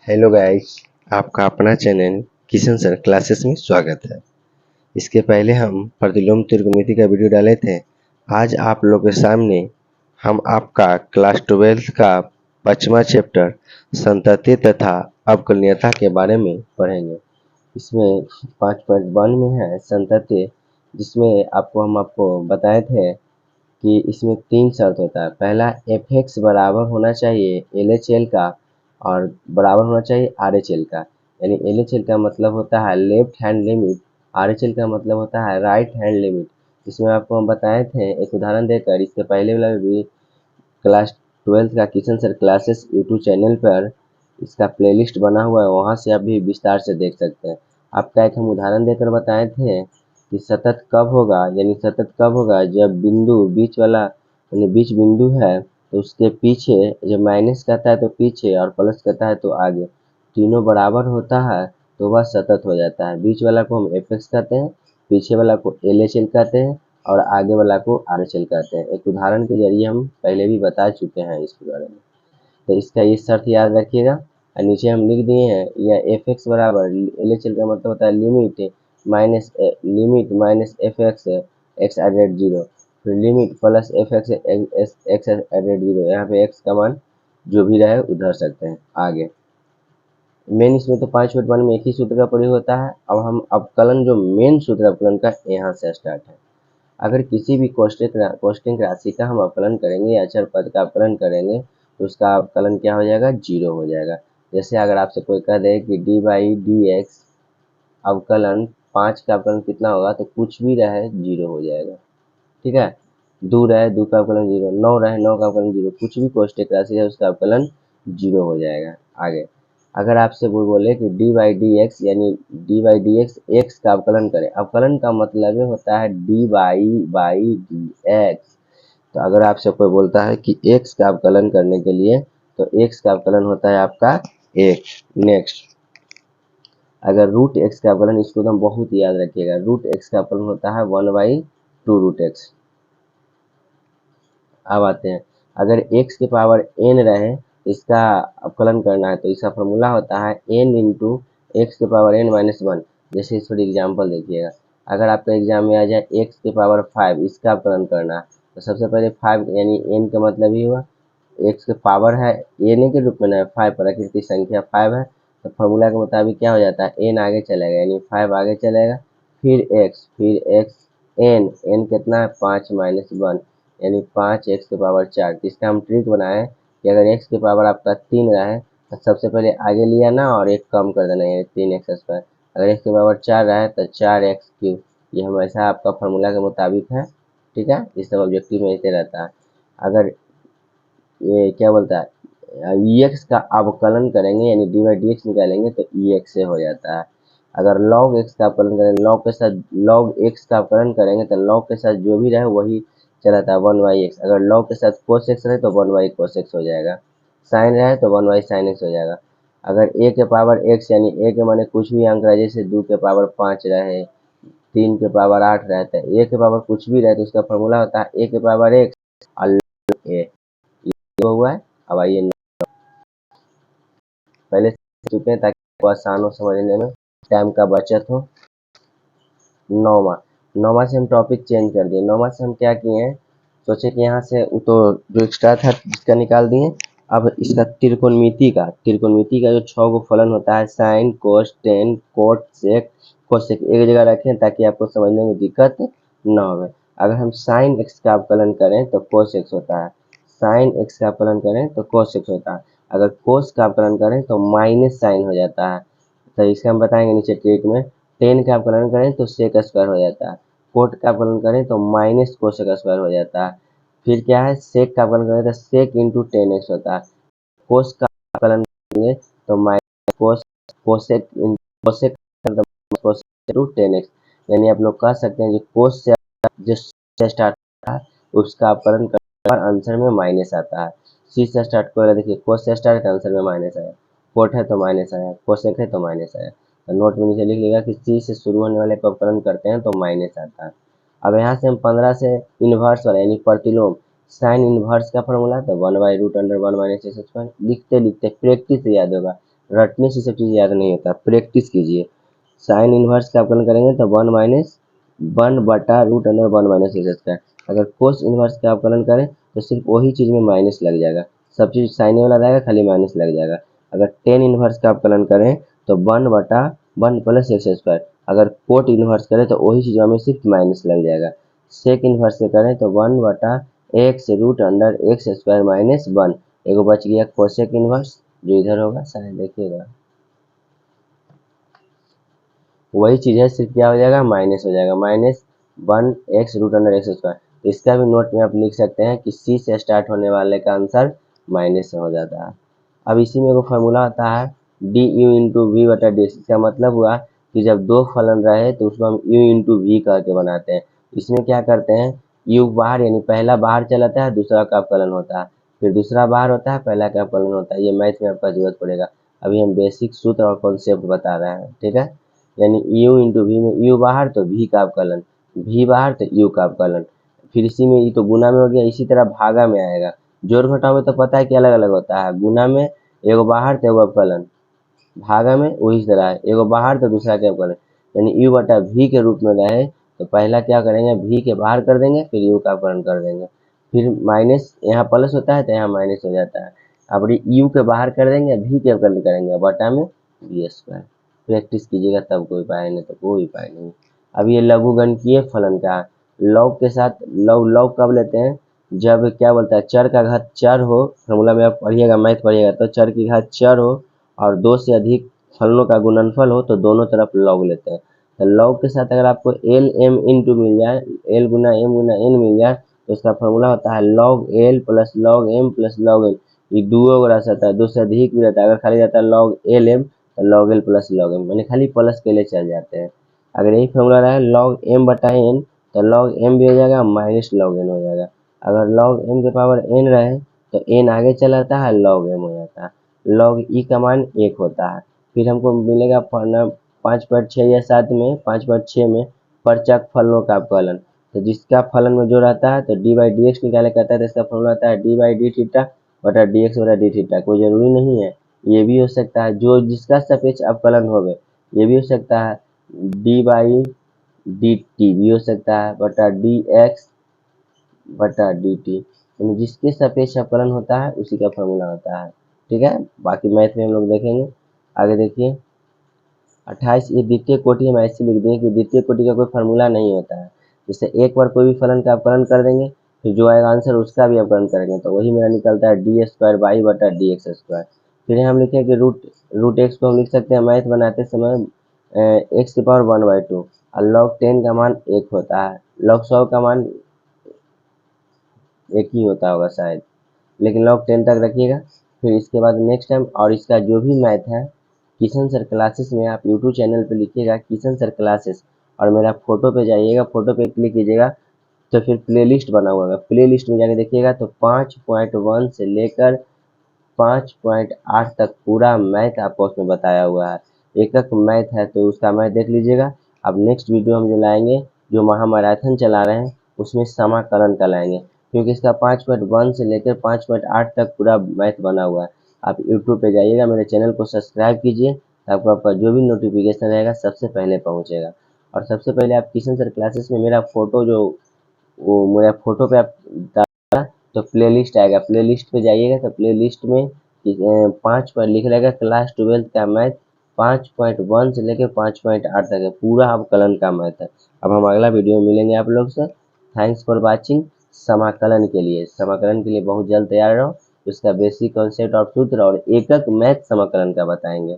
Hello guys, आपका अपना channel Kishan sir classes में स्वागत है। इसके पहले हम प्रतिलोम त्रिकोणमिति का वीडियो डाले थे। आज आप लोगों के सामने हम आपका क्लास 12 का 5वां चैप्टर संतति तथा अवकलनीयता के बारे में पढ़ेंगे। इसमें 5.1 में है संतति, जिसमें आपको बताए थे कि इसमें 3 शर्त होता है। पहला, एफ बराबर होना चाहिए LHL का और बराबर होना चाहिए RHL का। यानी LHL का मतलब होता है लेफ्ट हैंड लिमिट, RHL का मतलब होता है राइट हैंड लिमिट। इसमें आपको हम बताए थे एक उदाहरण देकर। इसके पहले वाला भी क्लास 12 का Kishan sir classes YouTube channel पर इसका प्लेलिस्ट बना हुआ है, वहाँ से आप भी विस्तार से देख सकते हैं। आपका एक हम उदाहरण देकर बताए थे कि सतत कब होगा, यानी सतत कब होगा जब बिंदु बीच वाला यानी बीच बिंदु है तो उसके पीछे, जब माइनस कहता है तो पीछे और प्लस कहता है तो आगे, तीनों बराबर होता है तो वह सतत हो जाता है। बीच वाला को हम एफ कहते हैं, पीछे वाला को LHL कहते हैं और आगे वाला को RHL कहते हैं। एक उदाहरण के जरिए हम पहले भी बता चुके हैं इसके बारे में, तो इसका ये शर्त याद रखिएगा। और नीचे हम लिख दिए हैं यह एफ बराबर LHL का मतलब होता है limit minus f x at rate zero, फिर limit plus f x at rate zero. यहाँ पे एक्स का मान जो भी रहे उधर सकते हैं आगे। मेन इसमें तो 5.1 में एक ही सूत्र का प्रयोग होता है। अब हम अवकलन, जो मेन सूत्र अवकलन का, यहाँ से स्टार्ट है। अगर किसी भी कोष्टक राशि का हम अवकलन करेंगे या अचर पद का अवकलन करेंगे तो उसका अवकलन क्या हो जाएगा, 0 हो जाएगा। जैसे अगर आपसे कोई कह दे कि d/dx अवकलन 5 का अवकलन कितना होगा, तो कुछ भी रहे 0 हो जाएगा। ठीक है, 2 रहे 2 का अवकलन 0, 9 रहे 9 का अवकलन 0, कुछ भी कोष्टक राशि है उसका अवकलन 0 हो जाएगा। आगे अगर आपसे वो बोले कि d/dx यानी d/dx x का अवकलन करें, अवकलन का मतलब होता है dy/dx। तो अगर आपसे कोई बोलता है कि x का अवकलन करने के लिए, तो x का अवकलन होता है आपका 1। नेक्स्ट, अगर रूट x का अवकलन, इसको तो हम बहुत याद रखिएगा, रूट x का अवकलन होता है 1/2 रूट x। अब आते हैं, अगर x के पावर n रहे, इसका अवकलन करना है तो इसका फॉर्मूला होता है n इंटू एक्स के पावर n माइनस 1। जैसे इस पर एग्जाम्पल देखिएगा, अगर आपका एग्जाम में आ जाए x के पावर 5, इसका अवकलन करना है तो सबसे पहले 5 यानी n का मतलब ही हुआ x के पावर है n के रूप में ना, 5 प्राकृतिक संख्या 5 है, तो फॉर्मूला के मुताबिक क्या हो जाता है, n आगे चलेगा यानी 5 आगे चलेगा, फिर x n कितना है 5 माइनस 1 यानी 5x के पावर 4। तो इसका हम ट्रिक बनाए कि अगर x के पावर आपका 3 रहे तो सबसे पहले आगे लिया ना और एक कम कर देना, यानी 3x²। अगर x के पावर 4 रहे तो 4x³। ये हमेशा आपका फॉर्मूला के मुताबिक है। ठीक है, इस सब ऑब्जेक्टिव में ऐसे रहता है। अगर ये क्या बोलता है EX का अवकलन करेंगे यानी d/dx निकालेंगे तो EX से हो जाता है। अगर log x का अवकलन करेंगे, log x का अवकलन करेंगे तो log के साथ जो भी रहे वही चला था 1/x। अगर log के साथ cos x रहे तो 1/cos x हो जाएगा, sin रहे तो 1/sin x हो जाएगा। अगर a के पावर x यानी a के माने कुछ भी अंक रहे, जैसे 2 के पावर 5 रहे, 3 के पावर 8 रहता है, a के पावर कुछ भी रहे तो उसका फॉर्मूला होता है a के पावर x और a। हुआ है। अब आइए, पहले चुके हैं ताकि आपको आसान हो समझने में, टाइम का बचत हो। नौवा से हम टॉपिक चेंज कर दिए। नौवा से हम क्या किए हैं, सोचे कि यहाँ से तो जो एक्स्ट्रा था इसका निकाल दिए। अब इसका त्रिकोणमिति का जो 6 गो फलन होता है, साइन, कोस, टेन, कोट, सेक, कोसेक, एक जगह रखें ताकि आपको समझने में दिक्कत न हो। अगर हम साइन x का अवकलन करें तो कोस x होता है, साइन x का अवकलन करें तो कोस x होता है, अगर कोस का अवकलन करें तो माइनस साइन हो जाता है। तो इसका हम बताएंगे नीचे ट्रिक में। टेन का अवकलन करें तो सेक स्क्वायर हो जाता है, कोट का अवकलन करें तो माइनस कोसेक स्क्वायर हो जाता है, फिर क्या है सेक का अवकलन करें तो सेक इंटू 10x होता है, कोस का अवकलन करेंगे तो minus cosec cosec into 10x। यानी आप लोग कह सकते हैं कि कोस से जो स्टार्ट होता है उसका अवकलन करने पर आंसर में माइनस आता है। सी से स्टार्ट कर देखिए, कोस से स्टार्ट है आंसर में माइनस आया, कोट है तो माइनस आया, कोसेक है तो माइनस आया। तो नोट में नीचे लिख लेगा कि सी से शुरू होने वाले का अवकलन करते हैं तो माइनस आता है। अब यहाँ से हम 15 से इनवर्स वाला यानी प्रतिलोम साइन इनवर्स का फॉर्मूला तो 1/√1 - x² लिखते लिखते प्रैक्टिस से याद होगा। रटने से सब चीज़ याद नहीं होता, प्रैक्टिस कीजिए। साइन इनवर्स का अवकलन करेंगे तो 1 - 1/√(1 - x²। अगर कोस इनवर्स का अवकलन करें तो सिर्फ वही चीज़ में माइनस लग जाएगा, सब चीज़ साइन वाला रहेगा, खाली माइनस लग जाएगा। अगर टेन इनवर्स का अवकलन करें तो 1/1 + x²। अगर कोट इनवर्स करें तो वही चीज़ में सिर्फ माइनस लग जाएगा। सेक इनवर्स से करें तो 1/x√(x²-1। एगो बच गया कोसेक इनवर्स, जो इधर होगा, शायद देखिएगा वही चीज़ है, सिर्फ क्या हो जाएगा, माइनस हो जाएगा, -1x√(x²। तो इसका भी नोट में आप लिख सकते हैं कि सी से स्टार्ट होने वाले का आंसर माइनस से हो जाता है। अब इसी में एगो फार्मूला आता है du/v/dx। इसका मतलब हुआ कि जब दो फलन रहे तो उसको हम u/v करके बनाते हैं। इसमें क्या करते हैं, u बाहर यानी पहला बाहर चलाता है, दूसरा का अवकलन होता है, फिर दूसरा बाहर होता है, पहला का अवकलन होता है। ये मैथ में आपका जरूरत पड़ेगा, अभी हम बेसिक सूत्र और कॉन्सेप्ट बता रहे हैं, ठीक है। यानी u/v में u बाहर तो v का अवकलन, v बाहर तो u का अवकलन, फिर इसी में ये तो गुना में हो गया, इसी तरह भागा में आएगा। जोड़ घटाव में तो पता है कि अलग अलग होता है, गुना में एगो बाहर तो एगो अवकलन, भागा में वही तरह है, एगो बाहर तो दूसरा के अवकलन। यानी u/v के रूप में रहे तो पहला क्या करेंगे, v के बाहर कर देंगे, फिर u का अवकलन कर देंगे, फिर माइनस, यहाँ प्लस होता है तो यहाँ माइनस हो जाता है। अब u के बाहर कर देंगे, v के अवकलन करेंगे, बटा में v²। प्रैक्टिस कीजिएगा तब कोई पाए, नहीं तो कोई पाए नहीं। अब ये लघुगणकीय फलन का लॉग के साथ लॉग कब लेते हैं, जब क्या बोलता है, चर का घात 4 हो, फॉर्मूला में आप पढ़िएगा, मैथ पढ़िएगा, तो चर की घात 4 हो और 2 से अधिक फलनों का गुणनफल हो तो दोनों तरफ लॉग लेते हैं। तो लॉग के साथ अगर आपको एल एम इंटू मिल जाए, एल गुना एम गुना एन मिल जाए, तो उसका फॉर्मूला होता है log L plus log M plus log N. ये दुओ को रह सकता है, 2 से अधिक भी रहता है। अगर खाली रहता है लॉग एल एम तो log L plus log M, मैंने खाली प्लस के लिए चल जाते हैं। अगर यही फॉर्मूला रहा लॉग एम बटा एन तो लॉग एम भी हो जाएगा, माइनस लॉग एन हो जाएगा। अगर लॉग एम के पावर एन रहे तो एन आगे चला जाता है, लॉग एम हो जाता है। लॉग ई का मान 1 होता है। फिर हमको मिलेगा 5/6 या 7 में 5/6 में परचक फलनों का अवकलन। तो जिसका फलन में जो रहता है तो d/dx निकाले कहता है, तो इसका फॉर्मूला आता है d/d बटा dx बटा d। कोई जरूरी नहीं है, ये भी हो सकता है जो जिसका सापेक्ष अवकलन हो गए, ये भी हो सकता है d/dt भी हो सकता है, बटा dx बटा dt। यानी जिसके सापेक्ष अवकलन होता है उसी का फॉर्मूला होता है, ठीक है। बाकी मैथ में हम लोग देखेंगे। आगे देखिए 28, ये द्वितीय कोटि हम ऐसे लिख देंगे कि द्वितीय कोटि का कोई फार्मूला नहीं होता है। जैसे एक बार कोई भी फलन का अवकलन कर देंगे, फिर जो आएगा आंसर उसका भी अवकलन करेंगे, तो वही मेरा निकलता है d² बटा dx²। फिर हम लिखें कि रूट एक्स को हम लिख सकते हैं मैथ बनाते समय x की पावर 1/2, और log 10 का मान 1 होता है, log 100 का मान 1 ही होता होगा शायद, लेकिन log 10 तक रखिएगा। फिर इसके बाद नेक्स्ट टाइम, और इसका जो भी मैथ है किशन सर क्लासेस में, आप यूट्यूब चैनल पे लिखिएगा किशन सर क्लासेस और मेरा फोटो पे जाइएगा, फोटो पे क्लिक कीजिएगा तो फिर प्लेलिस्ट बना हुआ है, प्लेलिस्ट में जाके देखिएगा तो 5.1 से लेकर 5.8 तक पूरा मैथ आपको उसमें बताया हुआ है। एक एक मैथ है तो उसका मैथ देख लीजिएगा। अब नेक्स्ट वीडियो हम जो लाएंगे, जो महामैराथन चला रहे हैं उसमें समाकलन का लाएंगे, क्योंकि इसका 5.1 से लेकर 5.8 तक पूरा मैथ बना हुआ है। आप यूट्यूब पे जाइएगा, मेरे चैनल को सब्सक्राइब कीजिए, आपको आपका जो भी नोटिफिकेशन रहेगा सबसे पहले पहुंचेगा। और सबसे पहले आप किशन सर क्लासेस में मेरा फोटो जो वो मेरा फोटो पे आप तो प्लेलिस्ट आएगा, प्लेलिस्ट पे जाइएगा तो प्लेलिस्ट में 5 पर लिख रहेगा क्लास 12 का मैथ 5.1 से लेकर 5.8 तक है, पूरा अवकलन का मैथ है। अब हम अगला वीडियो में मिलेंगे आप लोग से। Thanks for watching. समाकलन के लिए बहुत जल्द तैयार रहो, उसका बेसिक कॉन्सेप्ट और सूत्र और एक एक मैथ समाकलन का बताएंगे।